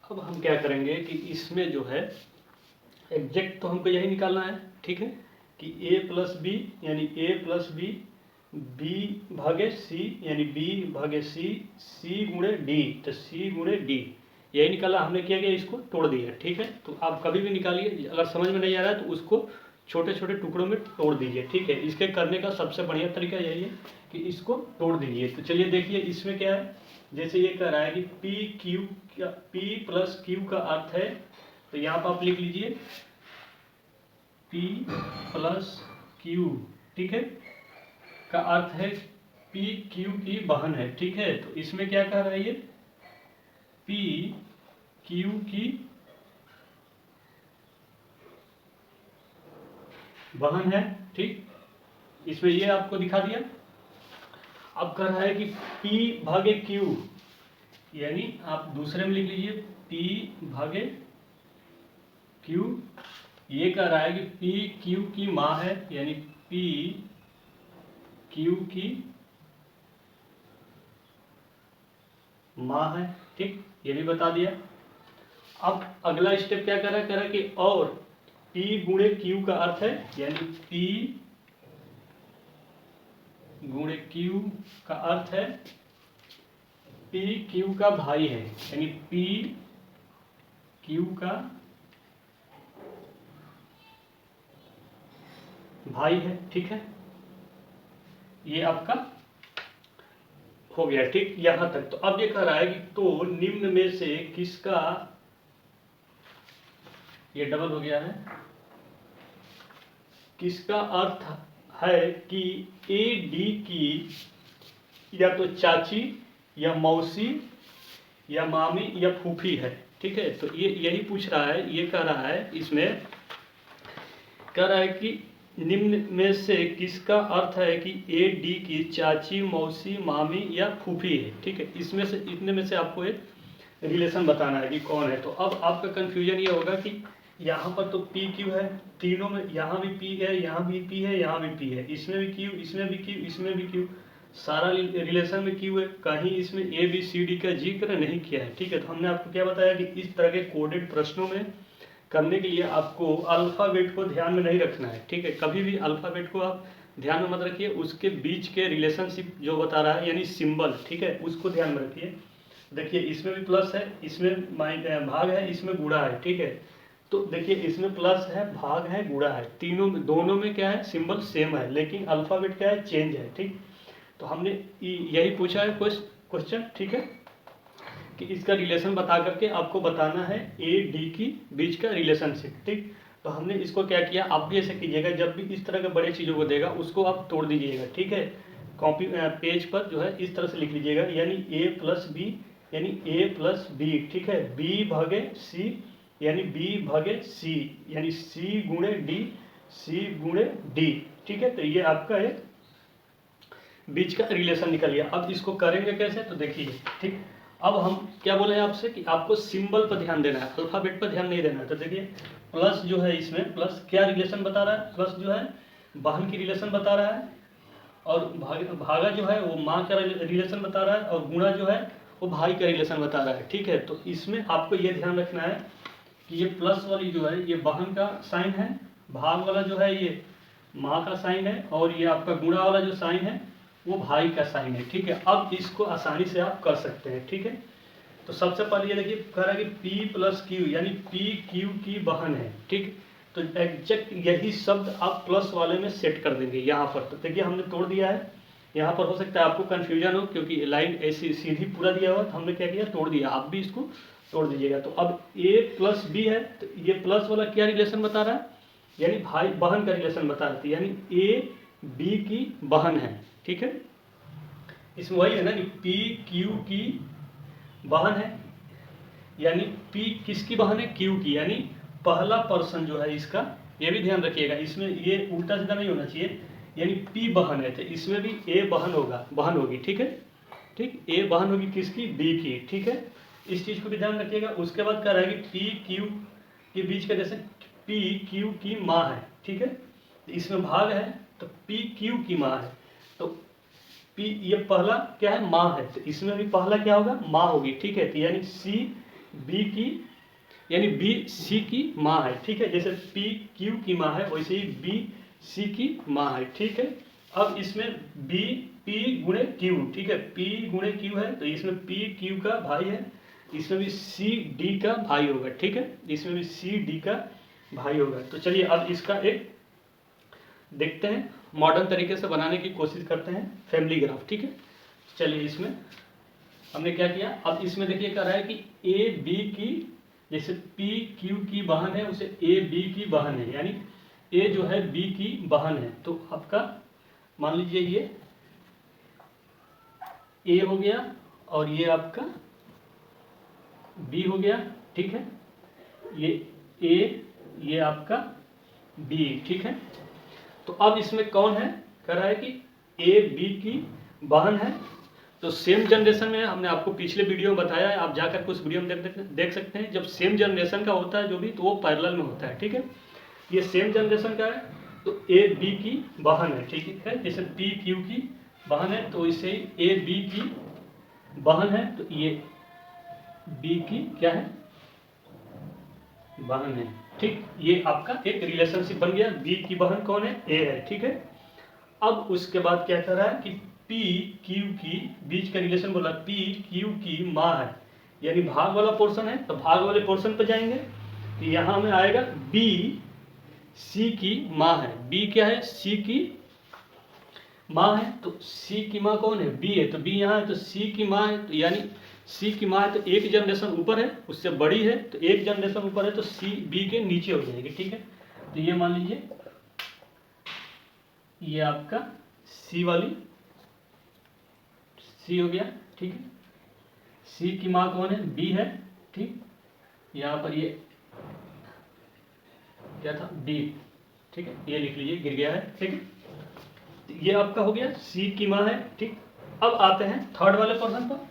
अब हम क्या करेंगे कि इसमें जो है एग्जैक्ट तो हमको यही निकालना है, ठीक है, कि a प्लस बी यानी a प्लस बी, b भागे c यानी b भागे c, c गुणे d तो c गुणे d, यही निकाला हमने। क्या किया, इसको तोड़ दिया, ठीक है। तो आप कभी भी निकालिए, अगर समझ में नहीं आ रहा है तो उसको छोटे छोटे टुकड़ों में तोड़ दीजिए, ठीक है। इसके करने का सबसे बढ़िया तरीका यही है कि इसको तोड़ दीजिए। तो चलिए देखिए इसमें क्या है, जैसे ये कह रहा है कि p प्लस क्यू का अर्थ है, तो यहाँ पर आप लिख लीजिए p प्लस क्यू, ठीक है, का अर्थ है p क्यू की बहन है, ठीक है। तो इसमें क्या कह रहा है, ये p क्यू की बहन है, ठीक। इसमें ये आपको दिखा दिया। अब कह रहा है कि p भागे q, यानी आप दूसरे में लिख लीजिए p भागे q। ये कह रहा है कि p q की माँ है, यानी p q की माँ है, ठीक, ये भी बता दिया। अब अगला स्टेप क्या कर रहा है, कह रहा है कि और p गुणे q का अर्थ है, यानी p गुणे q का अर्थ है p q का भाई है, यानी p q का भाई है, ठीक है। ये आपका हो गया, ठीक, यहां तक। तो अब ये कह रहा है कि तो निम्न में से किसका, ये डबल हो गया है, किसका अर्थ है कि ए डी की या तो चाची या मौसी या मामी या फूफी है, ठीक है। तो ये यही पूछ रहा है, ये कह रहा है, इसमें कह रहा है कि निम्न में से किसका अर्थ है कि ए डी की चाची मौसी मामी या फूफी है, ठीक है। इसमें से इतने में से आपको एक रिलेशन बताना है कि कौन है। तो अब आपका कंफ्यूजन ये होगा कि यहाँ पर तो पी क्यू है, तीनों में, यहाँ भी पी है, यहाँ भी पी है, यहाँ भी पी है, इसमें भी क्यू, इसमें भी क्यू, इसमें भी क्यू, सारा रिलेशन में क्यू है, कहीं इसमें ए बी सी डी का जिक्र नहीं किया है, ठीक है। तो हमने आपको क्या बताया कि इस तरह के कोडेड प्रश्नों में करने के लिए आपको अल्फ़ाबेट को ध्यान में नहीं रखना है, ठीक है। कभी भी अल्फ़ाबेट को आप ध्यान में मत रखिए, उसके बीच के रिलेशनशिप जो बता रहा है, यानी सिंबल, ठीक है, उसको ध्यान में रखिए। देखिए इसमें भी प्लस है, इसमें भाग है, इसमें गुणा है, ठीक है। तो देखिए इसमें प्लस है, भाग है, गुणा है, तीनों में, दोनों में क्या है, सिंबल सेम है, लेकिन अल्फ़ाबेट क्या है, चेंज है, ठीक। तो हमने यही पूछा है क्वेश्चन, ठीक है, कि इसका रिलेशन बता करके आपको बताना है ए डी की बीच का रिलेशनशिप, ठीक। तो हमने इसको क्या किया, आप भी ऐसे कीजिएगा, जब भी इस तरह के बड़े चीज़ों को देगा उसको आप तोड़ दीजिएगा, ठीक है। कॉपी पेज पर जो है इस तरह से लिख लीजिएगा, यानी ए प्लस बी यानी ए प्लस बी, ठीक है, बी भागे सी यानी बी भागे सी यानी सी गुणे डी, सी गुणे डी, ठीक है। तो ये आपका एक बीच का रिलेशन निकल गया। अब इसको करेंगे कैसे, तो देखिए, ठीक। अब हम क्या बोले हैं आपसे कि आपको सिंबल पर ध्यान देना है, अल्फाबेट पर ध्यान नहीं देना है। तो देखिए प्लस जो है, इसमें प्लस क्या रिलेशन बता रहा है, प्लस जो है बहन की रिलेशन बता रहा है, और भागा जो है वो माँ का रिलेशन बता रहा है, और गुणा जो है वो भाई का रिलेशन बता रहा है, ठीक है। तो इसमें आपको ये ध्यान रखना है कि ये प्लस वाली जो है ये बहन का साइन है, भाग वाला जो है ये माँ का साइन है, और ये आपका गुणा वाला जो साइन है वो भाई का साइन है, ठीक है। अब इसको आसानी से आप कर सकते हैं, ठीक है। तो सबसे पहले ये देखिए कह रहा है कि P प्लस क्यू यानी P क्यू की बहन है, ठीक। तो एग्जैक्ट यही शब्द आप प्लस वाले में सेट कर देंगे यहाँ पर। तो देखिए हमने तोड़ दिया है, यहाँ पर हो सकता है आपको कन्फ्यूजन हो क्योंकि लाइन ऐसी सीधी पूरा दिया हुआ, तो हमने क्या किया, तोड़ दिया। आप भी इसको तोड़ दीजिएगा। तो अब A प्लस बी है, तो ये प्लस वाला क्या रिलेशन बता रहा है, यानी भाई बहन का रिलेशन बता रही है, यानी ए बी की बहन है, ठीक है। इसमें वही है ना कि पी क्यू की बहन है, यानी पी किसकी बहन है, क्यू की, यानी पहला पर्सन जो है इसका, ये भी ध्यान रखिएगा, इसमें ये उल्टा सीधा नहीं होना चाहिए, यानी पी बहन है तो इसमें भी ए बहन होगा, बहन होगी, ठीक है, ठीक, ए बहन होगी किसकी, बी की, ठीक है। इस चीज को भी ध्यान रखिएगा। उसके बाद कह रहा है कि पी क्यू के बीच का, जैसे पी क्यू की माँ है, ठीक है, इसमें भाग है तो पी क्यू की माँ है, तो पी ये पहला क्या है, माँ है, तो इसमें भी पहला क्या होगा, माँ होगी, ठीक है। तो यानी सी बी की यानी बी सी की माँ है, ठीक है। जैसे पी क्यू की माँ है वैसे ही बी सी की माँ है, ठीक है। अब इसमें बी पी गुणे क्यू, ठीक है, पी गुणे क्यू है तो इसमें पी क्यू का भाई है, इसमें भी सी डी का भाई होगा, ठीक है, इसमें भी सी डी का भाई होगा। तो चलिए अब इसका एक देखते हैं, मॉडर्न तरीके से बनाने की कोशिश करते हैं फैमिली ग्राफ, ठीक है। चलिए इसमें हमने क्या किया, अब इसमें देखिए कह रहा है कि ए बी की, जैसे पी क्यू की बहन है उसे ए बी की बहन है, यानी ए जो है बी की बहन है। तो आपका मान लीजिए ये ए हो गया और ये आपका बी हो गया, ठीक है, ये ए ये आपका बी, ठीक है। तो अब इसमें कौन है, कह रहा है कि ए बी की बहन है। तो सेम जनरेशन में हमने आपको पिछले वीडियो में बताया है, आप जाकर के उस वीडियो में देख सकते हैं। जब सेम जनरेशन का होता है जो भी, तो वो पैरेलल में होता है, ठीक है। ये सेम जनरेशन का है तो ए बी की बहन है, ठीक है। जैसे पी क्यू की बहन है तो इसे ए बी की बहन है, तो ये बी की क्या है, बहन है, ठीक। ये आपका एक रिलेशनशिप बन गया, बी की बहन कौन है, ए है, ठीक है। अब उसके बाद क्या कर रहा है कि पी क्यू की, बीच का रिलेशन बोला, पी क्यू की माँ है, यानी भाग वाला पोर्शन है, तो भाग वाले पोर्शन पर जाएंगे तो यहाँ में आएगा बी सी की माँ है। बी क्या है, सी की माँ है, तो सी की माँ कौन है, बी है, तो बी यहाँ है, तो सी की माँ है, तो यानी सी की माँ है तो एक जनरेशन ऊपर है, उससे बड़ी है, तो एक जनरेशन ऊपर है तो सी बी के नीचे हो जाएगी, ठीक है। तो ये मान लीजिए ये आपका सी वाली सी हो गया, ठीक है। सी की माँ कौन है, बी है, ठीक। यहाँ पर ये क्या था, बी, ठीक है, ये लिख लीजिए, गिर गया है, ठीक है। ये आपका हो गया सी की माँ है, ठीक। अब आते हैं थर्ड वाले पर्सन पर,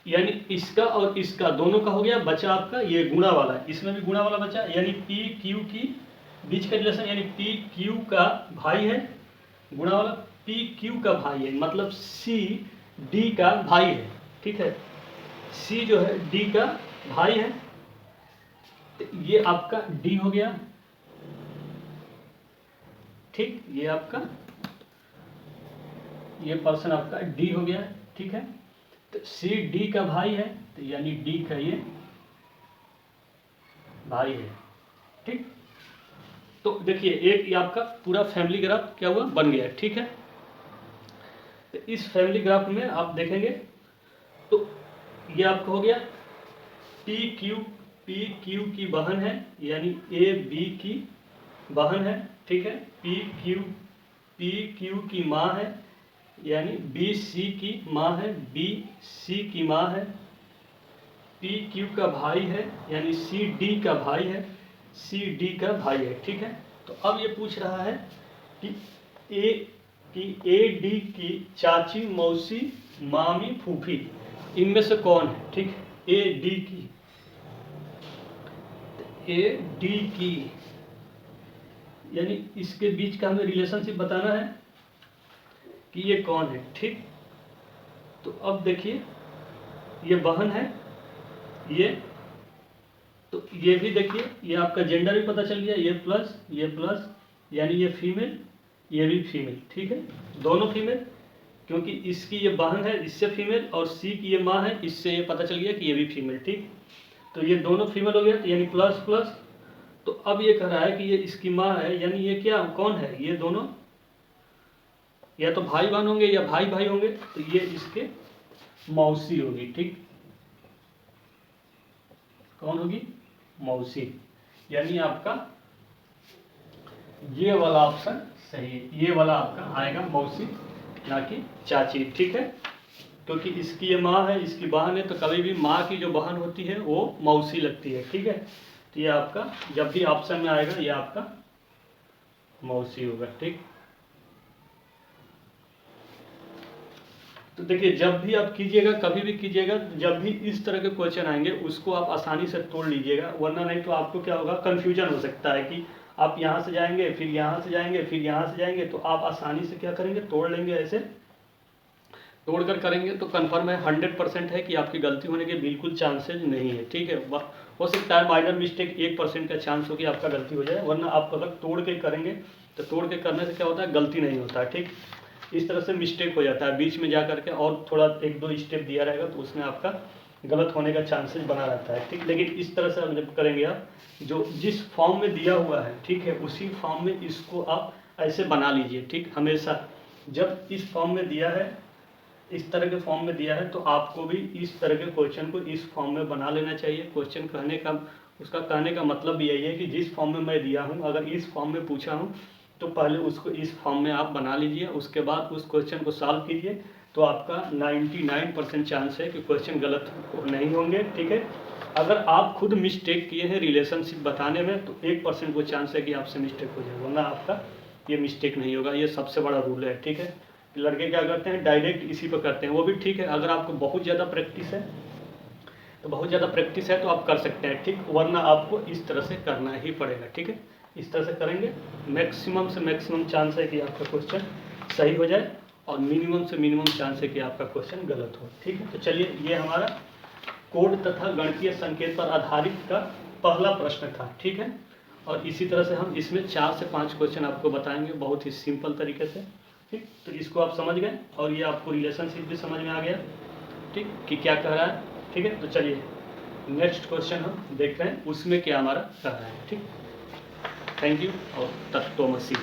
यानी इसका और इसका दोनों का हो गया, बचा आपका ये गुणा वाला, इसमें भी गुणा वाला बचा, यानी पी क्यू की बीच का रिलेशन, यानी पी क्यू का भाई है, गुणा वाला पी क्यू का भाई है, मतलब सी डी का भाई है, ठीक है। सी जो है डी का भाई है, तो ये आपका डी हो गया, ठीक। ये आपका ये पर्सन आपका डी हो गया, ठीक है। तो सी डी का भाई है, तो यानी डी का ये भाई है, ठीक। तो देखिए एक ये आपका पूरा फैमिली ग्राफ क्या हुआ, बन गया, ठीक है। तो इस फैमिली ग्राफ में आप देखेंगे तो ये आपका हो गया पी क्यू की बहन है, यानी ए बी की बहन है, ठीक है। पी क्यू की माँ है, यानी बी सी की माँ है, बी सी की माँ है। पी क्यू का भाई है, यानी सी डी का भाई है, सी डी का भाई है, ठीक है। तो अब ये पूछ रहा है कि ए डी की चाची, मौसी, मामी, फूफी, इनमें से कौन है, ठीक। ए डी की यानी इसके बीच का हमें रिलेशनशिप बताना है कि ये कौन है, ठीक। तो अब देखिए ये बहन है, ये तो ये भी देखिए, ये आपका जेंडर भी पता चल गया, ये प्लस, यानी ये फीमेल, ये भी फीमेल, ठीक है, दोनों फीमेल, क्योंकि इसकी ये बहन है इससे फीमेल, और सी की ये माँ है इससे ये पता चल गया कि ये भी फीमेल, ठीक। तो ये दोनों फीमेल हो गया, तो यानी प्लस। तो अब ये कह रहा है कि ये इसकी माँ है, यानी ये क्या कौन है, ये दोनों या तो भाई बहन होंगे या भाई भाई होंगे, तो ये इसके मौसी होगी, ठीक। कौन होगी, मौसी, यानी आपका ये वाला ऑप्शन सही है, ये वाला आपका आएगा मौसी, ना कि चाची, ठीक है। क्योंकि इसकी ये माँ है, इसकी बहन है, तो कभी भी माँ की जो बहन होती है वो मौसी लगती है, ठीक है। तो ये आपका जब भी ऑप्शन में आएगा ये आपका मौसी होगा, ठीक। तो देखिए जब भी आप कीजिएगा, कभी भी कीजिएगा, जब भी इस तरह के क्वेश्चन आएंगे उसको आप आसानी से तोड़ लीजिएगा, वरना नहीं तो आपको क्या होगा, कंफ्यूजन हो सकता है कि आप यहाँ से जाएंगे, फिर यहाँ से जाएंगे, फिर यहाँ से जाएंगे, तो आप आसानी से क्या करेंगे, तोड़ लेंगे ऐसे, तोड़कर करेंगे तो कंफर्म है 100% है कि आपकी गलती होने के बिल्कुल चांसेज नहीं है, ठीक है। हो सकता है माइनर मिस्टेक 1% का चांस हो कि आपका गलती हो जाए, वरना आप अगर तोड़ के करेंगे तो तोड़ के करने से क्या होता है, गलती नहीं होता है, ठीक। इस तरह से मिस्टेक हो जाता है, बीच में जा करके और थोड़ा 1-2 स्टेप दिया रहेगा तो उसमें आपका गलत होने का चांसेस बना रहता है, ठीक। लेकिन इस तरह से आप जब करेंगे, आप जो जिस फॉर्म में दिया हुआ है, ठीक है, उसी फॉर्म में इसको आप ऐसे बना लीजिए, ठीक। हमेशा जब इस फॉर्म में दिया है, इस तरह के फॉर्म में दिया है, तो आपको भी इस तरह के क्वेश्चन को इस फॉर्म में बना लेना चाहिए। क्वेश्चन कहने का, उसका कहने का मतलब भी यही है कि जिस फॉर्म में मैं दिया हूँ, अगर इस फॉर्म में पूछा हूँ तो पहले उसको इस फॉर्म में आप बना लीजिए, उसके बाद उस क्वेश्चन को सॉल्व कीजिए, तो आपका 99% चांस है कि क्वेश्चन गलत नहीं होंगे, ठीक है। अगर आप खुद मिस्टेक किए हैं रिलेशनशिप बताने में तो 1% वो चांस है कि आपसे मिस्टेक हो जाए, वरना आपका ये मिस्टेक नहीं होगा। ये सबसे बड़ा रूल है, ठीक है। लड़के क्या करते हैं, डायरेक्ट इसी पर करते हैं, वो भी ठीक है। अगर आपको बहुत ज़्यादा प्रैक्टिस है तो बहुत ज़्यादा प्रैक्टिस है तो आप कर सकते हैं, ठीक। वरना आपको इस तरह से करना ही पड़ेगा, ठीक है। इस तरह से करेंगे, मैक्सिमम से मैक्सिमम चांस है कि आपका क्वेश्चन सही हो जाए और मिनिमम से मिनिमम चांस है कि आपका क्वेश्चन गलत हो, ठीक है। तो चलिए, ये हमारा कोड तथा गणितीय संकेत पर आधारित का पहला प्रश्न था, ठीक है। और इसी तरह से हम इसमें 4 से 5 क्वेश्चन आपको बताएंगे बहुत ही सिंपल तरीके से, ठीक। तो इसको आप समझ गए और ये आपको रिलेशनशिप भी समझ में आ गया, ठीक, कि क्या कह रहा है, ठीक है। तो चलिए नेक्स्ट क्वेश्चन हम देख रहे हैं, उसमें क्या हमारा कह रहा है, ठीक। थैंक यू और तत्वमसी।